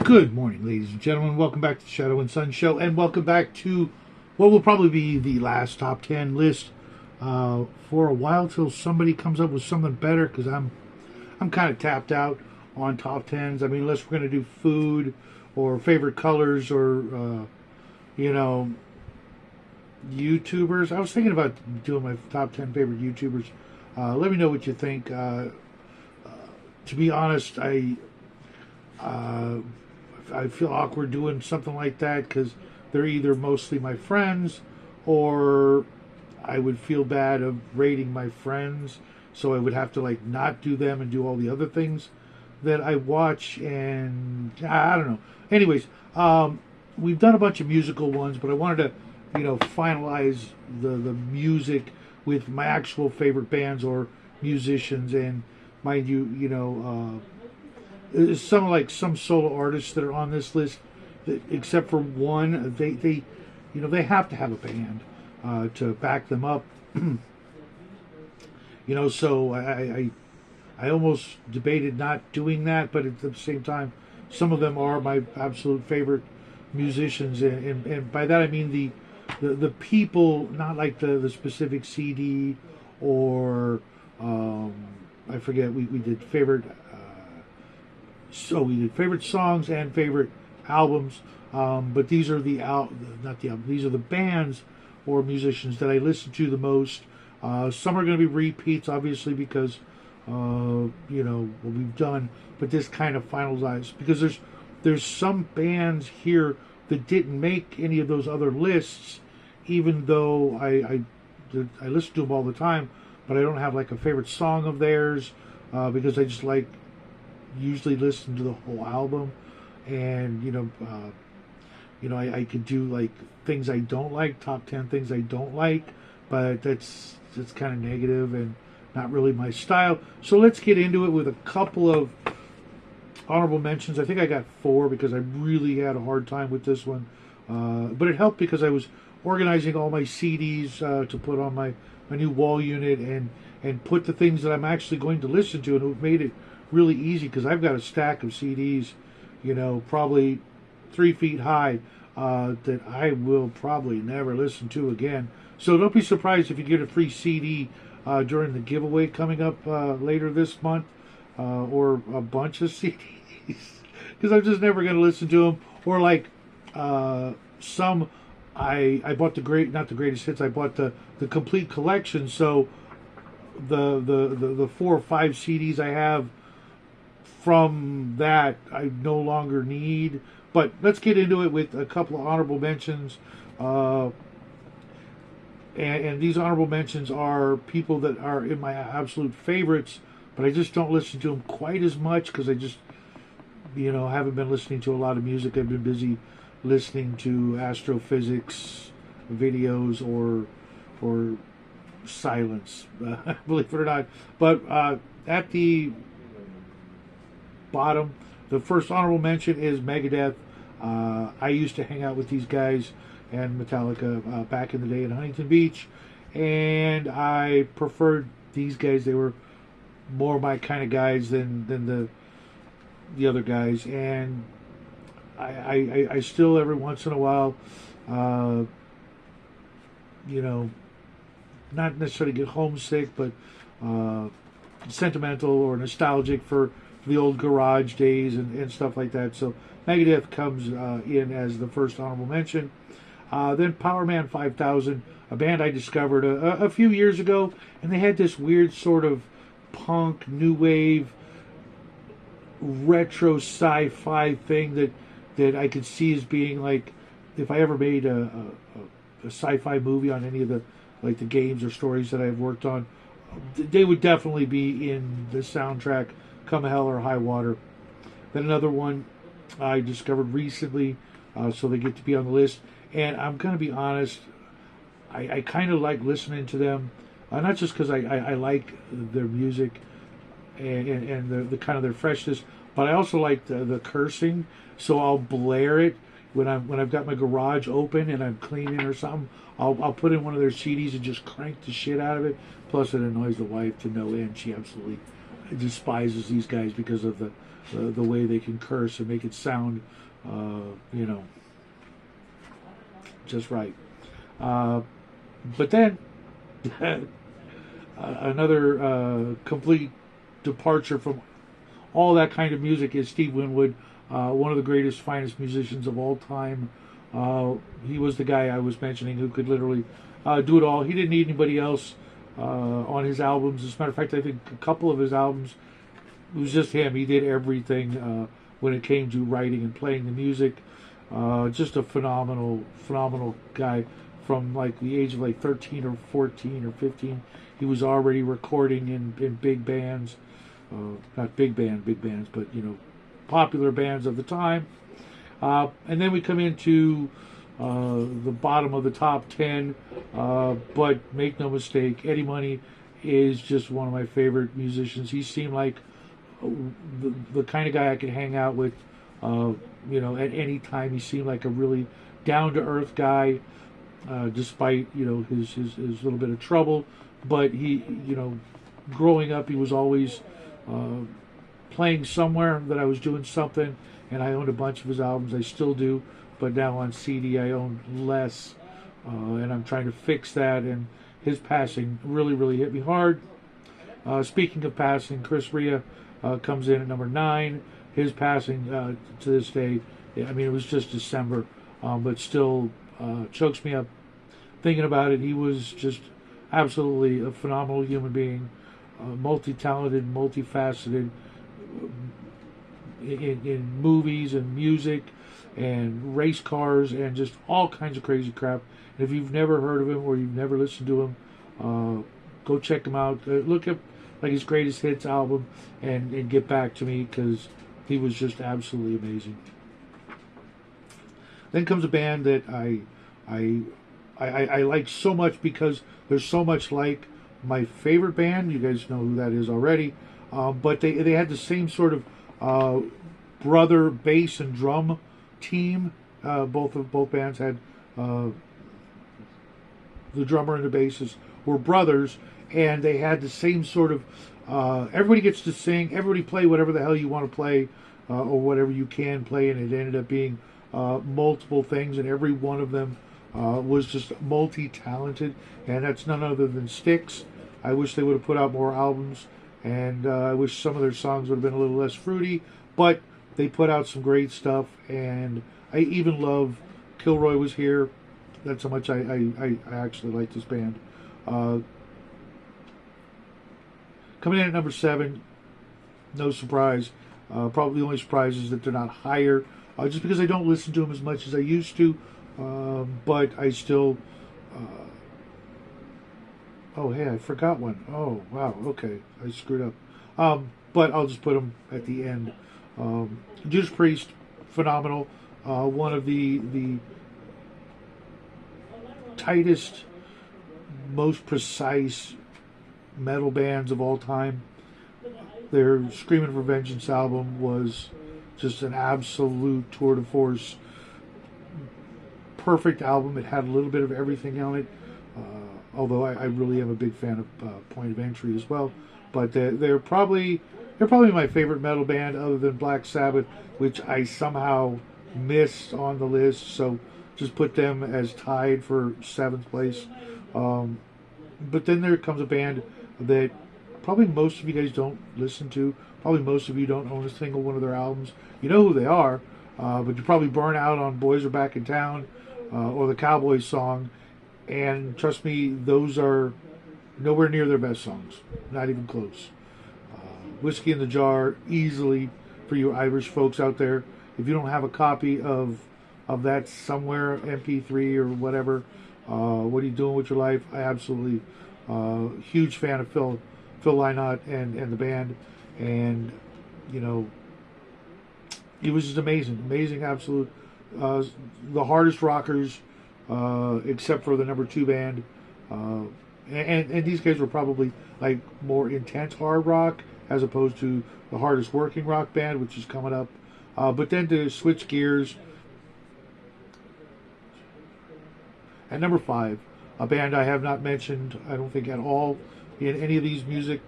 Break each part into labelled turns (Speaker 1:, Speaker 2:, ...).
Speaker 1: Good morning, ladies and gentlemen. Welcome back to the Shadow and Sun Show, and welcome back to what will probably be the last top 10 list for a while till somebody comes up with something better, because I'm kind of tapped out on top 10s. I mean, unless we're going to do food or favorite colors or, YouTubers. I was thinking about doing my top 10 favorite YouTubers. Let me know what you think. To be honest, I feel awkward doing something like that because they're either mostly my friends, or I would feel bad of rating my friends, so I would have to like not do them and do all the other things that I watch, and I don't know. Anyways, we've done a bunch of musical ones, but I wanted to, finalize the music with my actual favorite bands or musicians, and mind you, some solo artists that are on this list, except for one, they have to have a band to back them up. So I almost debated not doing that, but at the same time, some of them are my absolute favorite musicians, and by that I mean the people, not like the specific CD or I forget. We did favorite. So we did favorite songs and favorite albums, but these are these are the bands or musicians that I listen to the most. Some are going to be repeats, obviously, because what we've done, but this kind of finalized, because there's some bands here that didn't make any of those other lists, even though I listen to them all the time, but I don't have like a favorite song of theirs, because I just usually listen to the whole album, and I could do like things I don't like, top 10 things I don't like, but that's kind of negative and not really my style. So let's get into it with a couple of honorable mentions. I think I got 4 because I really had a hard time with this one, but it helped because I was organizing all my CDs to put on my new wall unit, and put the things that I'm actually going to listen to, and it made it really easy because I've got a stack of CDs, probably 3 feet high, that I will probably never listen to again. So don't be surprised if you get a free CD during the giveaway coming up later this month, or a bunch of CDs, because I'm just never going to listen to them. Or like some, I bought not the greatest hits. I bought the complete collection. So the 4 or 5 CDs I have from that I no longer need. But let's get into it with a couple of honorable mentions. And these honorable mentions are people that are in my absolute favorites, but I just don't listen to them quite as much because I just, haven't been listening to a lot of music. I've been busy listening to astrophysics videos or silence, believe it or not. But at the bottom, the first honorable mention is Megadeth. I used to hang out with these guys and Metallica back in the day in Huntington Beach, and I preferred these guys. They were more my kind of guys than the other guys, and I still every once in a while, not necessarily get homesick, but sentimental or nostalgic for the old garage days and stuff like that. So Megadeth comes in as the first honorable mention. Then Powerman 5000, a band I discovered a few years ago, and they had this weird sort of punk, new wave, retro sci-fi thing that I could see as being like, if I ever made a sci-fi movie on any of the games or stories that I've worked on, they would definitely be in the soundtrack, come hell or high water. Then another one I discovered recently, so they get to be on the list. And I'm going to be honest, I kind of like listening to them, not just because I like their music and the kind of their freshness, but I also like the cursing. So I'll blare it when I've got my garage open and I'm cleaning or something. I'll put in one of their CDs and just crank the shit out of it. Plus, it annoys the wife to no end. She absolutely despises these guys because of the way they can curse and make it sound, you know, just right. But then another complete departure from all that kind of music is Steve Winwood, one of the greatest, finest musicians of all time. He was the guy I was mentioning who could literally do it all. He didn't need anybody else on his albums. As a matter of fact, I think a couple of his albums, it was just him. He did everything when it came to writing and playing the music. Just a phenomenal, phenomenal guy. From like the age of like 13 or 14 or 15, he was already recording in big bands. Not big bands, but you know, popular bands of the time. And then we come into the bottom of the top 10. But make no mistake, Eddie Money is just one of my favorite musicians. He seemed like the kind of guy I could hang out with, you know, at any time. He seemed like a really down to earth guy, despite, you know, his little bit of trouble. But he, you know, growing up, he was always playing somewhere that I was doing something, and I owned a bunch of his albums. I still do, but now on CD I own less, and I'm trying to fix that. And his passing really, really hit me hard. Speaking of passing, Chris Rea comes in at number 9. His passing to this day, I mean, it was just December, but still chokes me up thinking about it. He was just absolutely a phenomenal human being, multi-talented, multifaceted, in movies and music and race cars and just all kinds of crazy crap. And if you've never heard of him or you've never listened to him, go check him out. Look up like his greatest hits album and get back to me, because he was just absolutely amazing. Then comes a band that I like so much because they're so much like my favorite band. You guys know who that is already. But they had the same sort of brother bass and drum team. Both bands had the drummer and the bassist were brothers, and they had the same sort of everybody gets to sing, everybody play whatever the hell you want to play, or whatever you can play, and it ended up being multiple things, and every one of them was just multi-talented, and that's none other than Styx. I wish they would have put out more albums, and I wish some of their songs would have been a little less fruity, but they put out some great stuff, and I even love Kilroy Was Here. That's how much I actually like this band. Coming in at number 7, no surprise. Probably the only surprise is that they're not higher, just because I don't listen to them as much as I used to. But I still... oh, hey, I forgot one. Oh, wow, okay. I screwed up. But I'll just put them at the end. Judas Priest, phenomenal. One of the tightest, most precise metal bands of all time. Their Screaming for Vengeance album was just an absolute tour de force. Perfect album. It had a little bit of everything on it. Although I really am a big fan of Point of Entry as well. But they're probably my favorite metal band other than Black Sabbath, which I somehow missed on the list. So just put them as tied for 7th place. But then there comes a band that probably most of you guys don't listen to. Probably most of you don't own a single one of their albums. You know who they are, but you probably burn out on Boys Are Back in Town or the Cowboys song. And trust me, those are nowhere near their best songs. Not even close. Whiskey in the Jar, easily, for you Irish folks out there. If you don't have a copy of that somewhere, MP3 or whatever, what are you doing with your life? I absolutely, huge fan of Phil Lynott and the band. And, you know, it was just amazing, absolute. The hardest rockers, except for the number 2 band. And these guys were probably like more intense hard rock as opposed to the hardest working rock band, which is coming up. But then to switch gears, at number 5, a band I have not mentioned, I don't think at all, in any of these music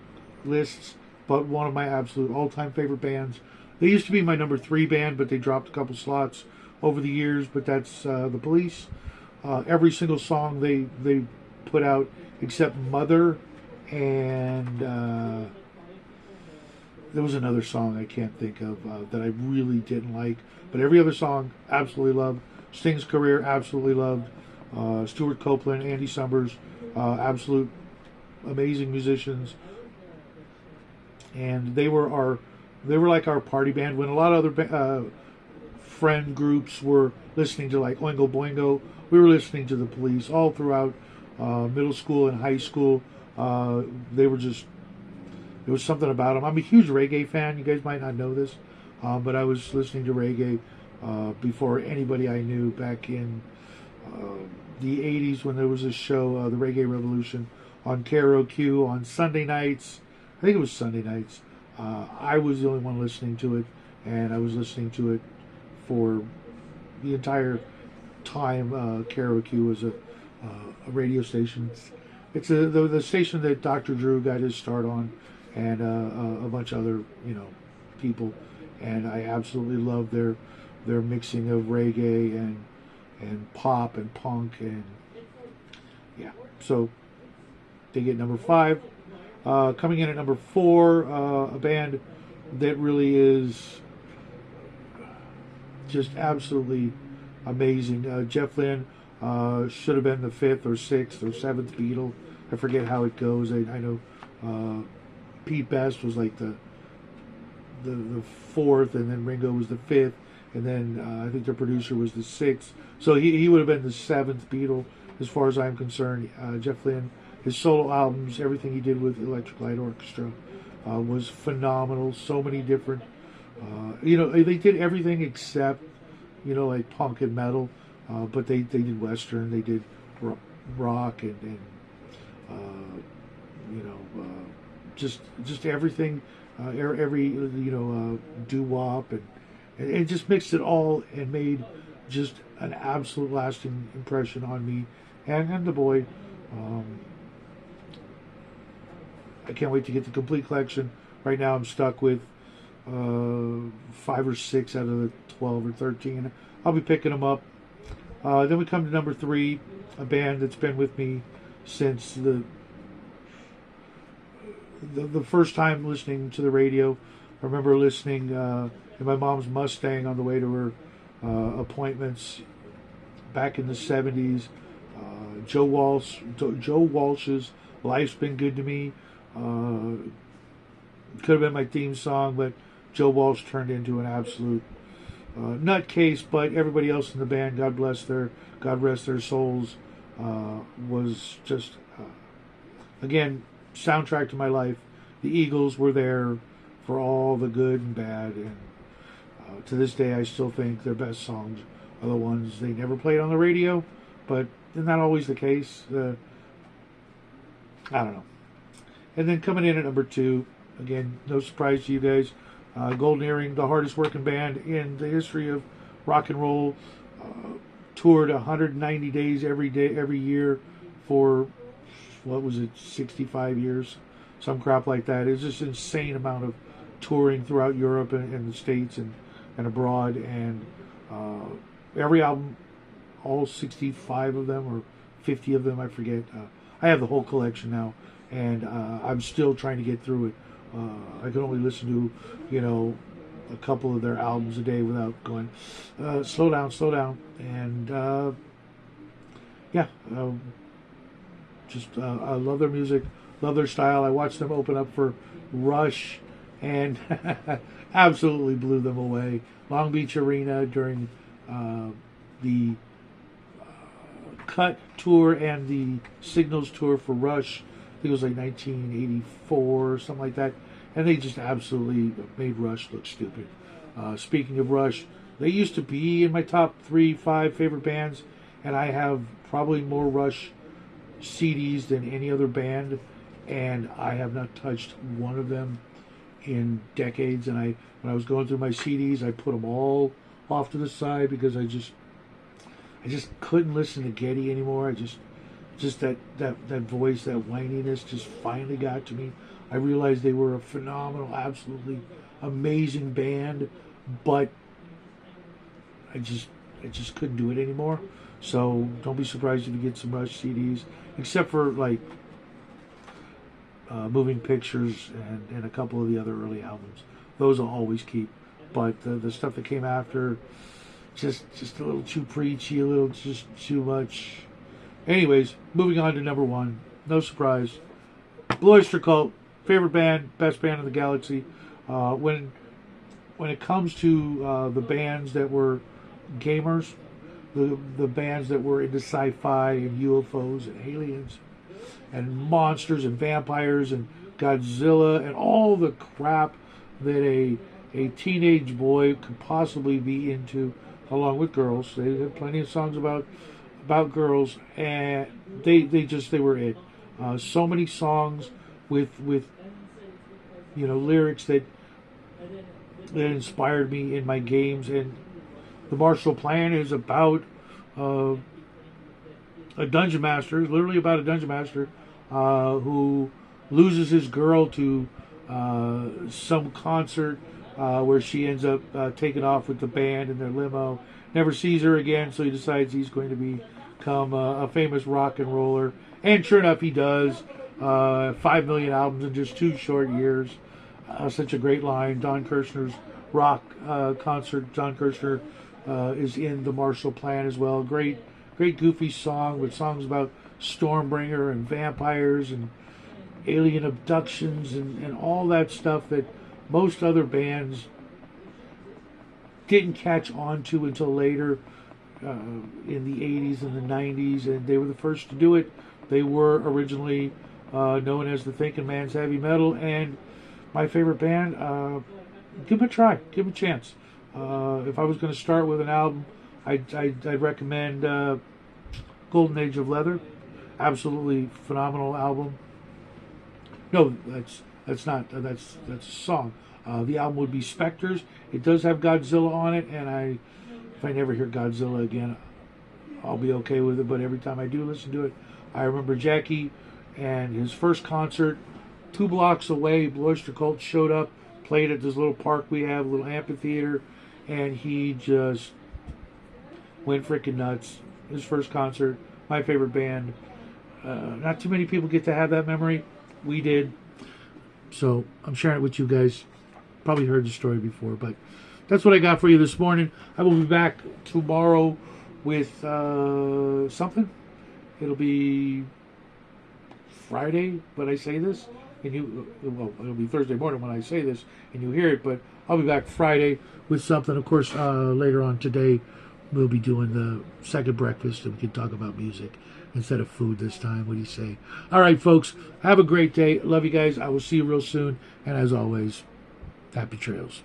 Speaker 1: lists, but one of my absolute all-time favorite bands, They used to be my number 3 band, but they dropped a couple slots over the years. But that's the Police. Every single song they put out, except Mother, and there was another song I can't think of that I really didn't like. But every other song, absolutely loved. Sting's career, absolutely loved. Stuart Copeland, Andy Summers, absolute amazing musicians, and they were like our party band. When a lot of other friend groups were listening to like Oingo Boingo, we were listening to the Police all throughout middle school and high school. They were just, there was something about them. I'm a huge reggae fan. You guys might not know this, but I was listening to reggae before anybody I knew back in the 80s when there was a show, The Reggae Revolution, on KROQ on Sunday nights. I think it was Sunday nights. I was the only one listening to it, and I was listening to it for the entire time. KROQ was a radio station. It's the station that Dr. Drew got his start on, and a bunch of other people, and I absolutely love their mixing of reggae and pop and punk, and yeah. So they get number 5. Coming in at number 4, a band that really is just absolutely amazing. Jeff Lynne should have been the 5th or 6th or 7th Beatle. I forget how it goes. I know Pete Best was like the 4th, and then Ringo was the 5th, and then I think their producer was the 6th. So he would have been the 7th Beatle as far as I'm concerned. Jeff Lynne, his solo albums, everything he did with Electric Light Orchestra was phenomenal. So many different, they did everything except, like punk and metal, but they did Western, they did rock, and just everything, every doo-wop, and just mixed it all and made just an absolute lasting impression on me and the boy. I can't wait to get the complete collection. Right now I'm stuck with 5 or 6 out of the 12 or 13. I'll be picking them up. Then we come to number 3, a band that's been with me since the first time listening to the radio. I remember listening in my mom's Mustang on the way to her appointments back in the 70s. Joe Walsh's Life's Been Good to Me. Could have been my theme song, but Joe Walsh turned into an absolute nutcase. But everybody else in the band, God rest their souls, was just again soundtrack to my life. The Eagles were there for all the good and bad, and to this day I still think their best songs are the ones they never played on the radio, but not always the case. I don't know. And then coming in at number 2, again, no surprise to you guys, Golden Earring, the hardest working band in the history of rock and roll, toured 190 days every year for, 65 years, some crap like that. It's just an insane amount of touring throughout Europe and the States and abroad, and every album, all 65 of them or 50 of them, I forget. I have the whole collection now, and I'm still trying to get through it. I can only listen to, a couple of their albums a day without going, slow down. And, I love their music, love their style. I watched them open up for Rush, and absolutely blew them away. Long Beach Arena during the Cut tour and the Signals tour for Rush. I think it was like 1984 or something like that. And they just absolutely made Rush look stupid. Speaking of Rush, they used to be in my top 3-5 favorite bands, and I have probably more Rush CDs than any other band, and I have not touched one of them in decades. And when I was going through my CDs, I put them all off to the side because I just couldn't listen to Geddy anymore. Just that voice, that whininess just finally got to me. I realized they were a phenomenal, absolutely amazing band, but I just couldn't do it anymore. So don't be surprised if you get some Rush CDs, except for like Moving Pictures and a couple of the other early albums. Those I'll always keep. But the stuff that came after, just a little too preachy, a little just too much. Anyways, moving on to number one. No surprise. Blue Oyster Cult, favorite band, best band in the galaxy. When it comes to the bands that were gamers, the bands that were into sci-fi and UFOs and aliens and monsters and vampires and Godzilla and all the crap that a teenage boy could possibly be into, along with girls. They had plenty of songs about girls, and they were it. So many songs with lyrics that inspired me in my games. And the Marshall Plan is about a dungeon master, literally about a dungeon master who loses his girl to some concert where she ends up taking off with the band in their limo. Never sees her again, so he decides he's going to become a famous rock and roller. And sure enough, he does. 5 million albums in just 2 short years. Such a great line. Don Kirshner's rock concert. Don Kirshner is in the Marshall Plan as well. Great goofy song with songs about Stormbringer and vampires and alien abductions and all that stuff that most other bands didn't catch on to until later in the 80s and the 90s, and they were the first to do it. They were originally known as the Thinking Man's Heavy Metal, and my favorite band. Give them a try, give them a chance. If I was going to start with an album, I'd recommend Golden Age of Leather. Absolutely phenomenal album. No, that's not that's a song. The album would be Spectres. It does have Godzilla on it, and if I never hear Godzilla again, I'll be okay with it. But every time I do listen to it, I remember Jackie and his first concert 2 blocks away. Blue Oyster Cult showed up, played at this little park we have, a little amphitheater, and he just went freaking nuts. His first concert, my favorite band. Not too many people get to have that memory. We did. So I'm sharing it with you guys. Probably heard the story before, but that's what I got for you this morning. I will be back tomorrow with something. It'll be Friday when I say this, and it'll be Thursday morning when I say this, and you hear it. But I'll be back Friday with something. Of course, later on today, we'll be doing the second breakfast, and we can talk about music instead of food this time. What do you say? All right, folks, have a great day. Love you guys. I will see you real soon. And as always, happy trails.